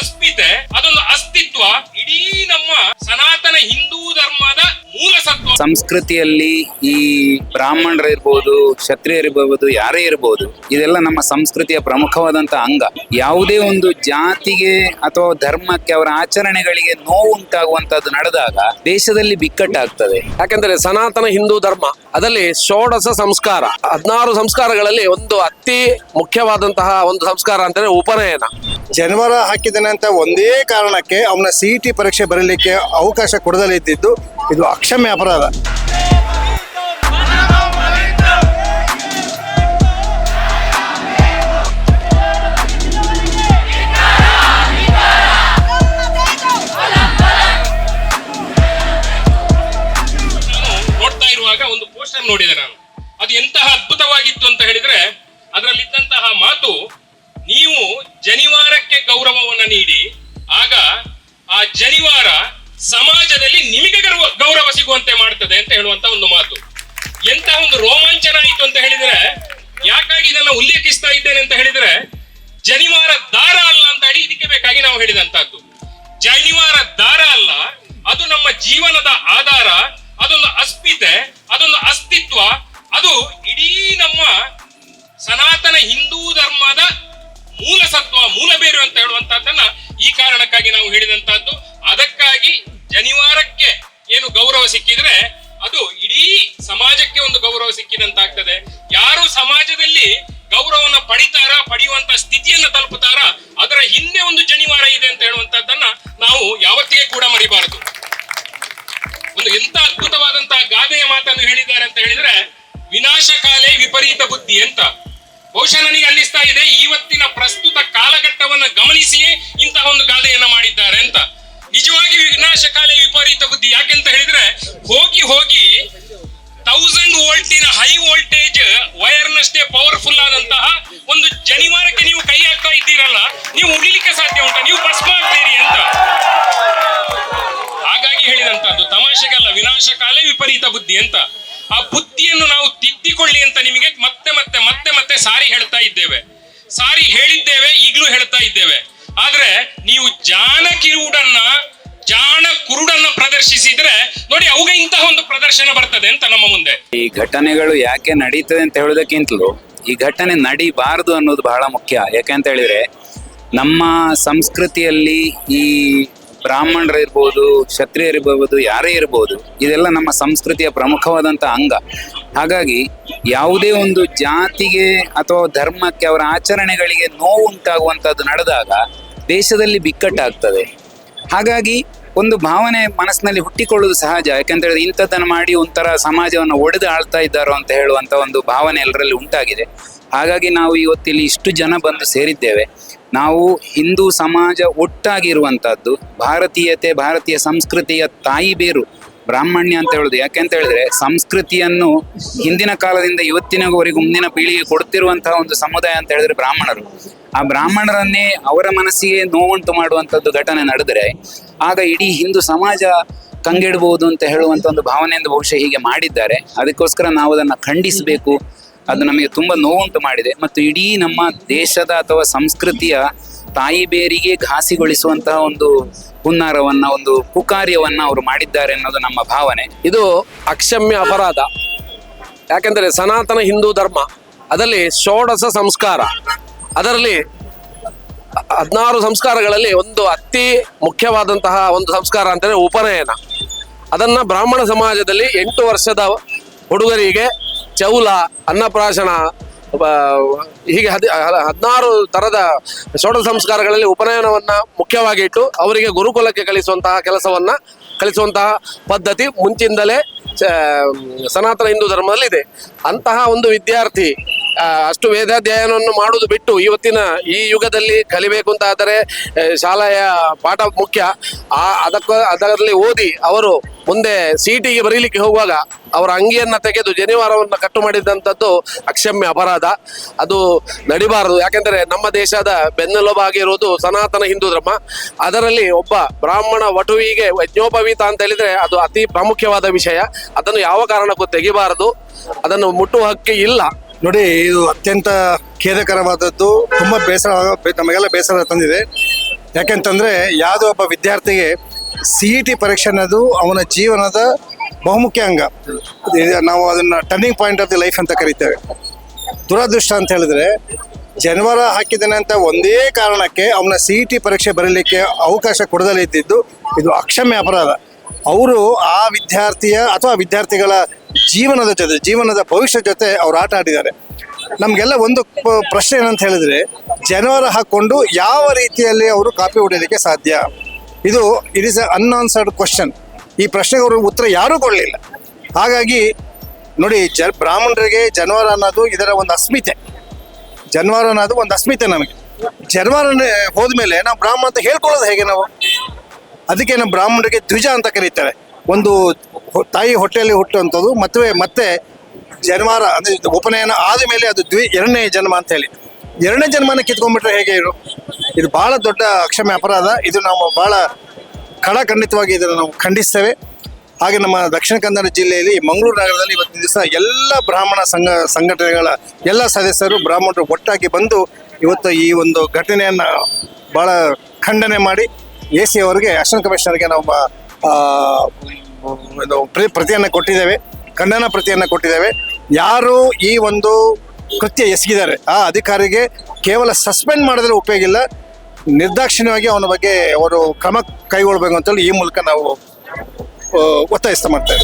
ಅಸ್ಮಿತೆ, ಅದೊಂದು ಅಸ್ತಿತ್ವ ಇಡೀ ನಮ್ಮ ಸನಾತನ ಹಿಂದೂ ಧರ್ಮದ ಮೂಲ ಸತ್ವ. ಸಂಸ್ಕೃತಿಯಲ್ಲಿ ಈ ಬ್ರಾಹ್ಮಣರು ಇರ್ಬೋದು, ಕ್ಷತ್ರಿಯರಿರ್ಬೋದು, ಯಾರೇ ಇರ್ಬೋದು, ಇದೆಲ್ಲ ನಮ್ಮ ಸಂಸ್ಕೃತಿಯ ಪ್ರಮುಖವಾದಂತ ಅಂಗ. ಯಾವುದೇ ಒಂದು ಜಾತಿಗೆ ಅಥವಾ ಧರ್ಮಕ್ಕೆ, ಅವರ ಆಚರಣೆಗಳಿಗೆ ನೋವು ಉಂಟಾಗುವಂತದ್ದು ನಡೆದಾಗ ದೇಶದಲ್ಲಿ ಬಿಕ್ಕಟ್ಟಾಗ್ತದೆ. ಯಾಕೆಂದ್ರೆ ಸನಾತನ ಹಿಂದೂ ಧರ್ಮ ಅದರಲ್ಲಿ ಷೋಡಶ ಸಂಸ್ಕಾರ, 16 ಸಂಸ್ಕಾರಗಳಲ್ಲಿ ಒಂದು ಅತಿ ಮುಖ್ಯವಾದಂತಹ ಒಂದು ಸಂಸ್ಕಾರ ಅಂತಂದ್ರೆ ಉಪನಯನ. ಜನವರ ಹಾಕಿದ್ದಾನೆ ಅಂತ ಒಂದೇ ಕಾರಣಕ್ಕೆ ಅವನ CET ಪರೀಕ್ಷೆ ಬರೀಲಿಕ್ಕೆ ಅವಕಾಶ ಕೊಡದಲ್ಲಿದ್ದು ಇದು ಅಕ್ಷಮ್ಯ ಅಪರಾಧ. ನೋಡ್ತಾ ಇರುವಾಗ ಒಂದು ಪೋಸ್ಟರ್ ನೋಡಿದೆ ನಾನು. ಅದು ಎಂತಹ ಅದ್ಭುತವಾಗಿತ್ತು ಅಂತ ಹೇಳಿದ್ರೆ, ಅದರಲ್ಲಿದ್ದಂತಹ ಮಾತು, ನೀವು ಜನಿವಾರಕ್ಕೆ ಗೌರವವನ್ನ ನೀಡಿ, ಆಗ ಆ ಜನಿವಾರ ಸಮಾಜದಲ್ಲಿ ನಿಮಗೆ ಗೌರವ ಸಿಗುವಂತೆ ಮಾಡ್ತದೆ ಅಂತ ಹೇಳುವಂತ ಒಂದು ಮಾತು. ಎಂತಹ ಒಂದು ರೋಮಾಂಚನ ಆಯಿತು ಅಂತ ಹೇಳಿದ್ರೆ, ಯಾಕಾಗಿ ಇದನ್ನ ಉಲ್ಲೇಖಿಸ್ತಾ ಇದ್ದೇನೆ ಅಂತ ಹೇಳಿದ್ರೆ, ಜನಿವಾರ ದಾರ ಅಲ್ಲ ಅಂತ ಹೇಳಿ ಇದಕ್ಕೆ ಬೇಕಾಗಿ ನಾವು ಹೇಳಿದಂತಹದ್ದು. ಜನಿವಾರ ದಾರ ಅಲ್ಲ, ಅದು ನಮ್ಮ ಜೀವನದ ಆಧಾರ, ಅದೊಂದು ಅಸ್ಮಿತೆ, ಅದೊಂದು ಅಸ್ತಿತ್ವ, ಅದು ಇಡೀ ನಮ್ಮ ಸನಾತನ ಹಿಂದೂ ಧರ್ಮದ ಮೂಲ ಸತ್ವ, ಮೂಲ ಬೇರು ಅಂತ ಹೇಳುವಂತಹದ್ದನ್ನ ಈ ಕಾರಣಕ್ಕಾಗಿ ನಾವು ಹೇಳಿದಂತಹದ್ದು. ಅದಕ್ಕಾಗಿ ಜನಿವಾರಕ್ಕೆ ಏನು ಗೌರವ ಸಿಕ್ಕಿದ್ರೆ ಅದು ಇಡೀ ಸಮಾಜಕ್ಕೆ ಒಂದು ಗೌರವ ಸಿಕ್ಕಿದಂತಾಗ್ತದೆ. ಯಾರು ಸಮಾಜದಲ್ಲಿ ಗೌರವನ ಪಡೆಯುವಂತ ಸ್ಥಿತಿಯನ್ನ ತಲುಪುತ್ತಾರ, ಅದರ ಹಿಂದೆ ಒಂದು ಜನಿವಾರ ಇದೆ ಅಂತ ಹೇಳುವಂತಹದ್ದನ್ನ ನಾವು ಯಾವತ್ತಿಗೆ ಕೂಡ ಮರಿಬಾರದು. ಒಂದು ಎಂತ ಅದ್ಭುತವಾದಂತಹ ಗಾದೆಯ ಮಾತನ್ನು ಹೇಳಿದ್ದಾರೆ ಅಂತ ಹೇಳಿದ್ರೆ, ವಿನಾಶಕಾಲೇ ವಿಪರೀತ ಬುದ್ಧಿ ಅಂತ. ಬಹುಶಃ ನನಗೆ ಅನ್ನಿಸ್ತಾ ಇದೆ, ಇವತ್ತಿನ ಪ್ರಸ್ತುತ ಕಾಲಘಟ್ಟವನ್ನ ಗಮನಿಸಿಯೇ ಇಂತಹ ಒಂದು ಗಾದೆಯನ್ನ ಮಾಡಿದ್ದಾರೆ ಅಂತ. ನಿಜವಾಗಿ ವಿನಾಶಕಾಲೇ ವಿಪರೀತ ಬುದ್ಧಿ. ಯಾಕೆಂತ ಹೇಳಿದ್ರೆ, ಹೋಗಿ 1000 ವೋಲ್ಟಿನ ಹೈ ವೋಲ್ಟೇಜ್ ವೈರ್ನಷ್ಟೇ ಪವರ್ಫುಲ್ ಆದಂತಹ ಒಂದು ಜನಿವಾರಕ್ಕೆ ನೀವು ಕೈ ಹಾಕ್ತಾ ಇದ್ದೀರಲ್ಲ, ನೀವು ಉಳಿಲಿಕ್ಕೆ ಸಾಧ್ಯ ಉಂಟಾ? ನೀವು ಭಸ್ಮ ಆಗ್ತೀರಿ ಅಂತ. ಹಾಗಾಗಿ ಹೇಳಿದಂತದ್ದು ತಮಾಷೆಗಲ್ಲ, ವಿನಾಶಕಾಲೇ ವಿಪರೀತ ಬುದ್ಧಿ ಅಂತ. ಆ ಬುದ್ಧಿಯನ್ನು ನಾವು ತಿದ್ದಿಕೊಳ್ಳಿ ಅಂತ ನಿಮಗೆ ಮತ್ತೆ ಮತ್ತೆ ಮತ್ತೆ ಮತ್ತೆ ಸಾರಿ ಹೇಳ್ತಾ ಇದ್ದೇವೆ, ಸಾರಿ ಹೇಳಿದ್ದೇವೆ, ಈಗಲೂ ಹೇಳ್ತಾ ಇದ್ದೇವೆ. ಆದ್ರೆ ನೀವು ಜಾಣ ಕುರುಡನ್ನ ಪ್ರದರ್ಶಿಸಿದ್ರೆ ನೋಡಿ, ಅವಾಗ ಇಂತಹ ಒಂದು ಪ್ರದರ್ಶನ ಬರ್ತದೆ ಅಂತ ನಮ್ಮ ಮುಂದೆ. ಈ ಘಟನೆಗಳು ಯಾಕೆ ನಡೀತದೆ ಅಂತ ಹೇಳೋದಕ್ಕಿಂತಲೂ ಈ ಘಟನೆ ನಡೀಬಾರದು ಅನ್ನೋದು ಬಹಳ ಮುಖ್ಯ. ಯಾಕೆಂತ ಹೇಳಿದ್ರೆ, ನಮ್ಮ ಸಂಸ್ಕೃತಿಯಲ್ಲಿ ಈ ಬ್ರಾಹ್ಮಣರು ಇರ್ಬೋದು, ಕ್ಷತ್ರಿಯರಿರ್ಬೋದು, ಯಾರೇ ಇರ್ಬೋದು, ಇದೆಲ್ಲ ನಮ್ಮ ಸಂಸ್ಕೃತಿಯ ಪ್ರಮುಖವಾದಂಥ ಅಂಗ. ಹಾಗಾಗಿ ಯಾವುದೇ ಒಂದು ಜಾತಿಗೆ ಅಥವಾ ಧರ್ಮಕ್ಕೆ, ಅವರ ಆಚರಣೆಗಳಿಗೆ ನೋವು ಉಂಟಾಗುವಂಥದ್ದು ನಡೆದಾಗ ದೇಶದಲ್ಲಿ ಬಿಕ್ಕಟ್ಟಾಗ್ತದೆ. ಹಾಗಾಗಿ ಒಂದು ಭಾವನೆ ಮನಸ್ಸಿನಲ್ಲಿ ಹುಟ್ಟಿಕೊಳ್ಳುವುದು ಸಹಜ. ಯಾಕೆಂತ ಹೇಳಿದ್ರೆ, ಇಂಥದ್ದನ್ನು ಮಾಡಿ ಒಂಥರ ಸಮಾಜವನ್ನು ಒಡೆದು ಆಳ್ತಾ ಇದ್ದಾರೋ ಅಂತ ಹೇಳುವಂಥ ಒಂದು ಭಾವನೆ ಎಲ್ಲರಲ್ಲಿ ಉಂಟಾಗಿದೆ. ಹಾಗಾಗಿ ನಾವು ಇವತ್ತಿಲ್ಲಿ ಇಷ್ಟು ಜನ ಬಂದು ಸೇರಿದ್ದೇವೆ. ನಾವು ಹಿಂದೂ ಸಮಾಜ ಒಟ್ಟಾಗಿರುವಂಥದ್ದು, ಭಾರತೀಯತೆ, ಭಾರತೀಯ ಸಂಸ್ಕೃತಿಯ ತಾಯಿ ಬೇರು ಬ್ರಾಹ್ಮಣ್ಯ ಅಂತ ಹೇಳುದು. ಯಾಕೆಂತ ಹೇಳಿದ್ರೆ, ಸಂಸ್ಕೃತಿಯನ್ನು ಹಿಂದಿನ ಕಾಲದಿಂದ ಇವತ್ತಿನವರೆಗೂ ಮುಂದಿನ ಪೀಳಿಗೆ ಕೊಡ್ತಿರುವಂತಹ ಒಂದು ಸಮುದಾಯ ಅಂತ ಹೇಳಿದ್ರೆ ಬ್ರಾಹ್ಮಣರು. ಆ ಬ್ರಾಹ್ಮಣರನ್ನೇ ಅವರ ಮನಸ್ಸಿಗೆ ನೋವುಂಟು ಮಾಡುವಂಥದ್ದು ಘಟನೆ ನಡೆದರೆ ಆಗ ಇಡೀ ಹಿಂದೂ ಸಮಾಜ ಕಂಗೆಡಬಹುದು ಅಂತ ಹೇಳುವಂಥ ಒಂದು ಭಾವನೆಯಿಂದ ಬಹುಶಃ ಹೀಗೆ ಮಾಡಿದ್ದಾರೆ. ಅದಕ್ಕೋಸ್ಕರ ನಾವು ಅದನ್ನು ಖಂಡಿಸಬೇಕು. ಅದು ನಮಗೆ ತುಂಬ ನೋವುಂಟು ಮಾಡಿದೆ ಮತ್ತು ಇಡೀ ನಮ್ಮ ದೇಶದ ಅಥವಾ ಸಂಸ್ಕೃತಿಯ ತಾಯಿ ಬೇರಿಗೆ ಘಾಸಿಗೊಳಿಸುವಂತಹ ಒಂದು ಹುನ್ನಾರವನ್ನ, ಒಂದು ಕುಕಾರ್ಯವನ್ನ ಅವರು ಮಾಡಿದ್ದಾರೆ ಅನ್ನೋದು ನಮ್ಮ ಭಾವನೆ. ಇದು ಅಕ್ಷಮ್ಯ ಅಪರಾಧ. ಯಾಕೆಂದರೆ ಸನಾತನ ಹಿಂದೂ ಧರ್ಮ ಅದರಲ್ಲಿ ಷೋಡಶ ಸಂಸ್ಕಾರ, ಅದರಲ್ಲಿ 16 ಸಂಸ್ಕಾರಗಳಲ್ಲಿ ಒಂದು ಅತಿ ಮುಖ್ಯವಾದಂತಹ ಒಂದು ಸಂಸ್ಕಾರ ಅಂತಂದ್ರೆ ಉಪನಯನ. ಅದನ್ನ ಬ್ರಾಹ್ಮಣ ಸಮಾಜದಲ್ಲಿ 8 ವರ್ಷದ ಹುಡುಗರಿಗೆ ಚೌಲ, ಅನ್ನಪ್ರಾಶನ, ಹೀಗೆ 16 ತರದ ಷೋಡಶ ಸಂಸ್ಕಾರಗಳಲ್ಲಿ ಉಪನಯನವನ್ನ ಮುಖ್ಯವಾಗಿ ಇಟ್ಟು ಅವರಿಗೆ ಗುರುಕುಲಕ್ಕೆ ಕಲಿಸುವಂತಹ ಪದ್ಧತಿ ಮುಂಚಿಂದಲೇ ಸನಾತನ ಹಿಂದೂ ಧರ್ಮದಲ್ಲಿ ಇದೆ. ಅಂತಹ ಒಂದು ವಿದ್ಯಾರ್ಥಿ ಅಷ್ಟು ವೇದಾಧ್ಯಯನವನ್ನು ಮಾಡುವುದು ಬಿಟ್ಟು ಇವತ್ತಿನ ಈ ಯುಗದಲ್ಲಿ ಕಲಿಬೇಕು ಅಂತ ಆದರೆ ಶಾಲೆಯ ಪಾಠ ಮುಖ್ಯ. ಅದರಲ್ಲಿ ಓದಿ ಅವರು ಮುಂದೆ CETಗೆ ಬರೀಲಿಕ್ಕೆ ಹೋಗುವಾಗ ಅವರ ಅಂಗಿಯನ್ನ ತೆಗೆದು ಜನಿವಾರವನ್ನು ಕಟ್ಟು ಮಾಡಿದಂಥದ್ದು ಅಕ್ಷಮ್ಯ ಅಪರಾಧ. ಅದು ನಡಿಬಾರದು. ಯಾಕೆಂದರೆ ನಮ್ಮ ದೇಶದ ಬೆನ್ನೆಲುಬಾಗಿರುವುದು ಸನಾತನ ಹಿಂದೂ ಧರ್ಮ. ಅದರಲ್ಲಿ ಒಬ್ಬ ಬ್ರಾಹ್ಮಣ ವಟುವಿಗೆ ಯಜ್ಞೋಪವೀತ ಅಂತ ಹೇಳಿದ್ರೆ ಅದು ಅತಿ ಪ್ರಾಮುಖ್ಯವಾದ ವಿಷಯ. ಅದನ್ನು ಯಾವ ಕಾರಣಕ್ಕೂ ತೆಗಿಬಾರದು, ಅದನ್ನು ಮುಟ್ಟುವ ಹಕ್ಕಿ ಇಲ್ಲ. ನೋಡಿ, ಇದು ಅತ್ಯಂತ ಖೇದಕರವಾದದ್ದು, ತುಂಬ ಬೇಸರ, ನಮಗೆಲ್ಲ ಬೇಸರ ತಂದಿದೆ. ಯಾಕೆಂತಂದರೆ ಯಾವುದೋ ಒಬ್ಬ ವಿದ್ಯಾರ್ಥಿಗೆ CET ಪರೀಕ್ಷೆ ಅನ್ನೋದು ಅವನ ಜೀವನದ ಬಹುಮುಖ್ಯ ಅಂಗ. ನಾವು ಅದನ್ನು turning point of the life ಅಂತ ಕರಿತೇವೆ. ದುರದೃಷ್ಟ ಅಂತ ಹೇಳಿದ್ರೆ ಜನವರ ಹಾಕಿದ್ದಾನೆ ಅಂತ ಒಂದೇ ಕಾರಣಕ್ಕೆ ಅವನ CET ಪರೀಕ್ಷೆ ಬರೀಲಿಕ್ಕೆ ಅವಕಾಶ ಕೊಡದಲ್ಲೇ ಇದ್ದಿದ್ದು ಇದು ಅಕ್ಷಮ್ಯ ಅಪರಾಧ. ಅವರು ಆ ವಿದ್ಯಾರ್ಥಿಯ ಅಥವಾ ವಿದ್ಯಾರ್ಥಿಗಳ ಜೀವನದ ಭವಿಷ್ಯ ಜೊತೆ ಅವ್ರು ಆಟ ಆಡಿದ್ದಾರೆ. ನಮಗೆಲ್ಲ ಒಂದು ಪ್ರಶ್ನೆ ಏನಂತ ಹೇಳಿದ್ರೆ, ಜನವರ ಹಾಕ್ಕೊಂಡು ಯಾವ ರೀತಿಯಲ್ಲಿ ಅವರು ಕಾಪಿ ಹೊಡೆಯಲಿಕ್ಕೆ ಸಾಧ್ಯ? It is a unanswered question. ಈ ಪ್ರಶ್ನೆಗೆ ಅವರು ಉತ್ತರ ಯಾರೂ ಕೊಡಲಿಲ್ಲ. ಹಾಗಾಗಿ ನೋಡಿ, ಬ್ರಾಹ್ಮಣರಿಗೆ ಜನವರ ಅನ್ನೋದು ಇದರ ಒಂದು ಅಸ್ಮಿತೆ. ಜನವರ ಅನ್ನೋದು ಒಂದು ಅಸ್ಮಿತೆ ನಮಗೆ. ಜನವರ ಹೋದ್ಮೇಲೆ ನಾವು ಬ್ರಾಹ್ಮಣ ಅಂತ ಹೇಳ್ಕೊಳ್ಳೋದು ಹೇಗೆ ನಾವು? ಅದಕ್ಕೆ ನಮ್ಮ ಬ್ರಾಹ್ಮಣರಿಗೆ ದ್ವಿಜ ಅಂತ ಕರೀತಾರೆ. ಒಂದು ತಾಯಿ ಹೊಟ್ಟೆಯಲ್ಲಿ ಹುಟ್ಟುವಂಥದ್ದು ಮತ್ತೆ ಜನ್ಮಾರ ಅಂದರೆ ಉಪನಯನ ಆದಮೇಲೆ ಅದು ಎರಡನೇ ಜನ್ಮ ಅಂತ ಹೇಳಿ. ಎರಡನೇ ಜನ್ಮನ ಕಿತ್ಕೊಂಡ್ಬಿಟ್ರೆ ಹೇಗೆ ಇದು ಭಾಳ ದೊಡ್ಡ ಅಕ್ಷಮ್ಯ ಅಪರಾಧ. ಇದು ನಾವು ಭಾಳ ಖಂಡಿತವಾಗಿ ಇದನ್ನು ನಾವು ಖಂಡಿಸ್ತೇವೆ. ಹಾಗೆ ನಮ್ಮ ದಕ್ಷಿಣ ಕನ್ನಡ ಜಿಲ್ಲೆಯಲ್ಲಿ ಮಂಗಳೂರು ನಗರದಲ್ಲಿ ಇವತ್ತಿನ ದಿವಸ ಎಲ್ಲ ಬ್ರಾಹ್ಮಣ ಸಂಘಟನೆಗಳ ಎಲ್ಲ ಸದಸ್ಯರು ಬ್ರಾಹ್ಮಣರು ಒಟ್ಟಾಗಿ ಬಂದು ಇವತ್ತು ಈ ಒಂದು ಘಟನೆಯನ್ನು ಭಾಳ ಖಂಡನೆ ಮಾಡಿ AC ಅವರಿಗೆ, ಅಸಿಸ್ಟೆಂಟ್ ಕಮಿಷನರ್ಗೆ ನಾವು ಪ್ರತಿಯನ್ನು ಕೊಟ್ಟಿದ್ದೇವೆ, ಖಂಡನ ಪ್ರತಿಯನ್ನು ಕೊಟ್ಟಿದ್ದೇವೆ. ಯಾರು ಈ ಒಂದು ಕೃತ್ಯ ಎಸಗಿದ್ದಾರೆ ಆ ಅಧಿಕಾರಿಗೆ ಕೇವಲ ಸಸ್ಪೆಂಡ್ ಮಾಡಿದ್ರೆ ಉಪಯೋಗ ಇಲ್ಲ, ನಿರ್ದಾಕ್ಷಿಣ್ಯವಾಗಿ ಅವನ ಬಗ್ಗೆ ಅವರು ಕ್ರಮ ಕೈಗೊಳ್ಬೇಕು ಅಂತೇಳಿ ಈ ಮೂಲಕ ನಾವು ಒತ್ತಾಯಿಸ್ತಾ ಮಾಡ್ತೇವೆ.